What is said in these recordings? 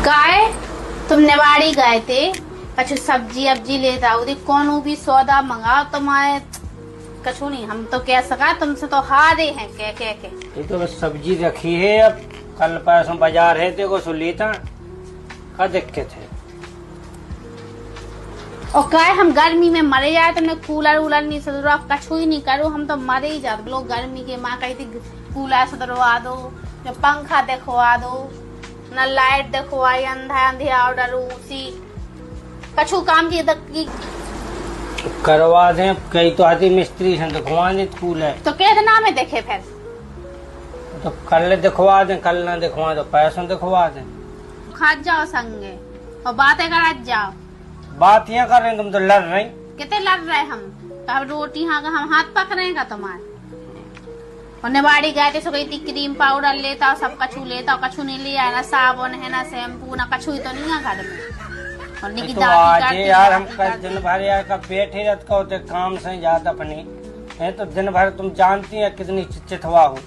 गाय तुम निवाड़ी गए थे, कछु सब्जी अब्जी लेता उदी कौन भी सौदा मंगाओ तुम्हारे कछु नहीं। हम तो कह सका तुमसे तो हारे हैं कह कह के। ये तो बस सब्जी रखी है, अब कल परसों बाजार है देखो सो लेता का दिक्कत है। और क्या हम गर्मी में मरे जाए, तुमने कूलर वूलर नहीं सदरवा कछु ही नहीं करो, हम तो मरे ही जाते लोग गर्मी के। माँ कही थी कूलर सदरवा दो, जो पंखा देखवा दो, न लाइट देखवाई, अंधा अंधेरा ऑर्डर उसी कछु काम की करवा दें। कई तो आती मिस्त्री से दिखवा दे कूलर, तो कह देना में देखे फिर तो कल दिखवा दें, कल ना दिखवा दो पैसों दिखवा दें। खा जाओ संगे और बातें करा जाओ। बात यहाँ कर रहे हैं, तुम तो लड़ रही। कितने लड़ रहे हम? अब रोटी हाँ का हम हाथ पकड़ेगा तुम्हारे। और निवाड़ी गए थे सो गई थी क्रीम पाउडर लेता और सब कछु लेता, कछु नहीं लिया, ना साबुन है ना शैम्पू ना कछु ही तो नहीं है घर में। और निकी तो आज यार हम कल दिन भर यार का बैठे रहते का होते काम से ज्यादा अपनी है, तो दिन भर तुम जानती है कितनी चितवा हो।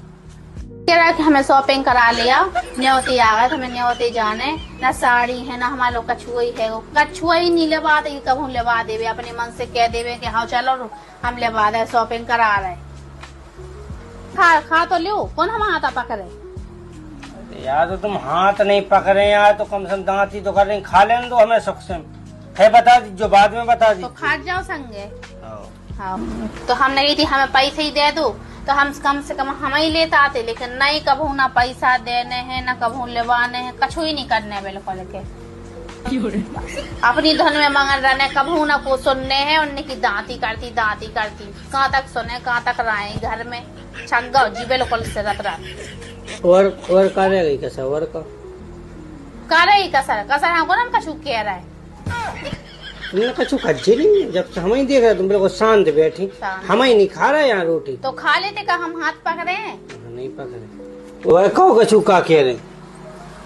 कह रहा कि हमें शॉपिंग करा लिया, न्योते आ गए, हमें न्योते जाने, ना साड़ी है ना हमारे लोग कछुआ ही है, कछुआ ही नहीं लेवा दे, कब हम लेवा देवे, अपने मन से कह देवे कि हाँ चलो हम लेवा दे, शॉपिंग करा रहे। खा तो लो, कौन हम हाथ पकड़े यार? तो तुम हाथ नहीं पकड़े यार, तो कम से कम दांती तो कर रही, खा लेने दो हमें सुख से है, बता दी जो बाद में बता दी। तो खा जाओ संगे। हाँ तो हम नहीं थी, हमें पैसे ही दे दो तो हम कम से कम हम ही लेता आते, लेकिन नहीं कबू ना पैसा देने हैं ना कबू लेवाने हैं, कछु ही नहीं करने बिल्कुल के। अपनी धन में मंगल रहने, कबू ना को सुनने हैं, उनने की दांती करती कहाँ तक सुने कहाँ तक रहे घर में छंगा जी बिल्कुल से रत रात। और करेगी कैसा और का करे कसर हमको ना कछु कह रहा है। तुमने कछु खज्जे नहीं, जब से हम ही देख रहे तुम बिल्कुल शांत बैठी, हम ही नहीं खा रहे यहाँ रोटी। तो खा लेते का हम हाथ पकड़े हैं? नहीं पकड़े। वह कहो कछु का कह रहे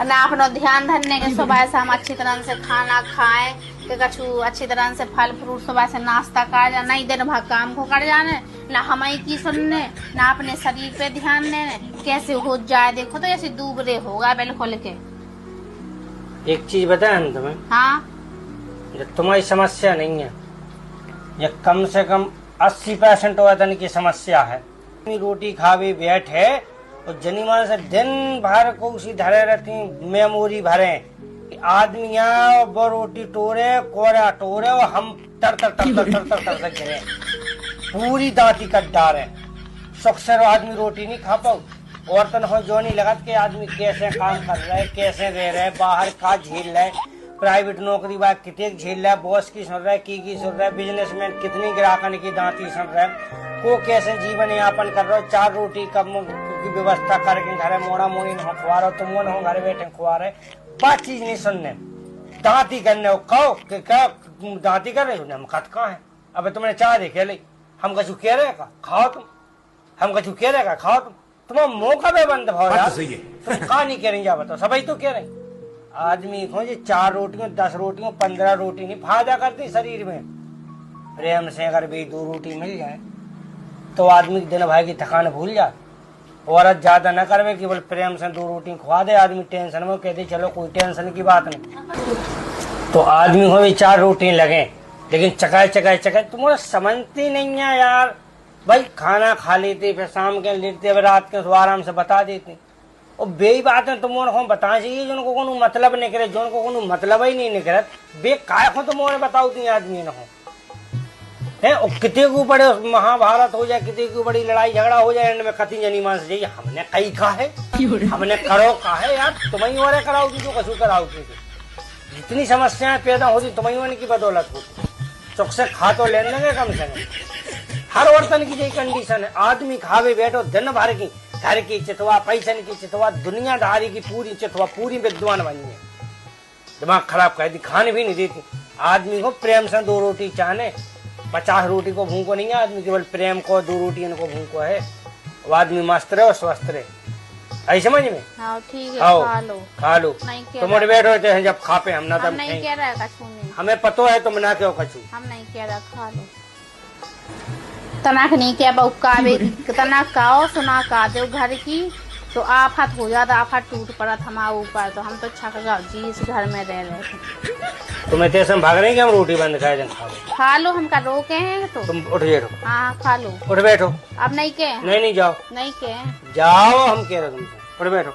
ना अपना ध्यान धरने के, सुबह से हम अच्छी तरह से खाना खाएं कि कछु अच्छी तरह से फल फ्रूट सुबह से नाश्ता कर जाना, नहीं दिन भर काम को कर जाने, ना हम ही की सुनने ना अपने शरीर पे ध्यान देने, कैसे हो जाए देखो तो ऐसे दूबरे होगा बिल्कुल के। एक चीज बताए हम तुम्हें। हाँ ये तुम्हारी समस्या नहीं है, ये कम से कम 80% वतन की समस्या है। रोटी खावे बैठे और जनीमान से दिन भर को उसी धरे रहती मेमोरी भरे, आदमी यहाँ वो रोटी टोरे कोरा टोरे और हम तर तर तर तर तर तर तर गिरे, पूरी दांती कट डारे। सुख से आदमी रोटी नहीं खा पाओ, औरतन हो जो नहीं लगा कि आदमी कैसे काम कर रहा है, कैसे रह रहे, बाहर का झेल रहा है, प्राइवेट नौकरी बात कितने झेल रहा है, बॉस की सुन रहा है, की सुन रहा है, बिजनेसमैन कितनी ग्राहकन की दांती सुन रहा है, को कैसे जीवन यापन कर रहा है, 4 रोटी कब की व्यवस्था करके घर मोड़ा मोड़ी न खुआ रहा, तुम न हो घर बैठे खुआ रहे, बात चीज नहीं सुनने, दांती करने कहो कि क्या दांती कर रहे हो, हम खत कहाँ है। अब तुमने चाह देखे ली, हम कछु कह रहे का खाओ तुम, हम कछु कह रहे का खाओ तुम, तुम्हारा मौका भी बंद भाव यार, तुम कहा नहीं कह रही जा बताओ, सभी तो कह रहे। आदमी को 4 रोटियों 10 रोटियों 15 रोटी नहीं फायदा करती शरीर में। प्रेम से अगर भी 2 रोटी मिल जाए तो आदमी दिन भाई की थकान भूल जाए। औरत ज्यादा न करवे, केवल प्रेम से 2 रोटी खुआ दे, आदमी टेंशन में कहते चलो कोई टेंशन की बात नहीं, तो आदमी को भी 4 रोटी लगे, लेकिन चकाए तुम्हारा समझती नहीं है यार। भाई खाना खा लेते फिर शाम के लेटते रात के तो आराम से बता देते, और बेई बात है तुम बता चाहिए जिनको को मतलब नहीं करे, जो को मतलब ही नहीं निकलत बे काय को तुम बताओ ती आदमी न हो है। और कितने को बड़े महाभारत हो जाए, कितने की बड़ी लड़ाई झगड़ा हो जाए, एंड में कति जनी मान से हमने कई कहा है, हमने करो कहा है यार, तुम्हें और कराओ जो कसू कराओ, जितनी समस्याएं पैदा होती तुम्हें की बदौलत होती। चुक से खा तो लेने लगे कम से कम, हर औरतन की यही कंडीशन है, आदमी खावे बैठो दिन भर की, घर की चितवा, पैसन की चितवा, दुनियादारी की पूरी चितवा, पूरी विद्वान बनी है, दिमाग खराब कर दी, खाने भी नहीं देती। आदमी को प्रेम से 2 रोटी चाहने, 50 रोटी को भूखो नहीं है आदमी, केवल प्रेम को 2 रोटी इनको भूखो है, वो आदमी मस्त रहे और स्वस्थ रहे। ऐसे समझ में? हाँ ठीक है, खा लो तुम बैठ होते हैं जब खापे हम ना तब नहीं कह रहा कछु नहीं, हमें पतो है तुम ना क्यों कछु, हम नहीं कह रहा खा लो। तनाक नहीं क्या बउकावे तना काओ सुना का दो घर की तो आफत हो जाता, आफत टूट पड़ा था हमारे ऊपर, तो हम तो छक गए जी इस घर में रह रहे थे। तुम्हें तेरे से भाग रही कि हम रोटी बंद खाए जन खा लो। खा लो, हम का रोके हैं तो। तुम उठ बैठो। हाँ खा लो। उठ बैठो। अब नहीं के नहीं जाओ। नहीं के जाओ, हम कह रहे तुमसे, उठ बैठो।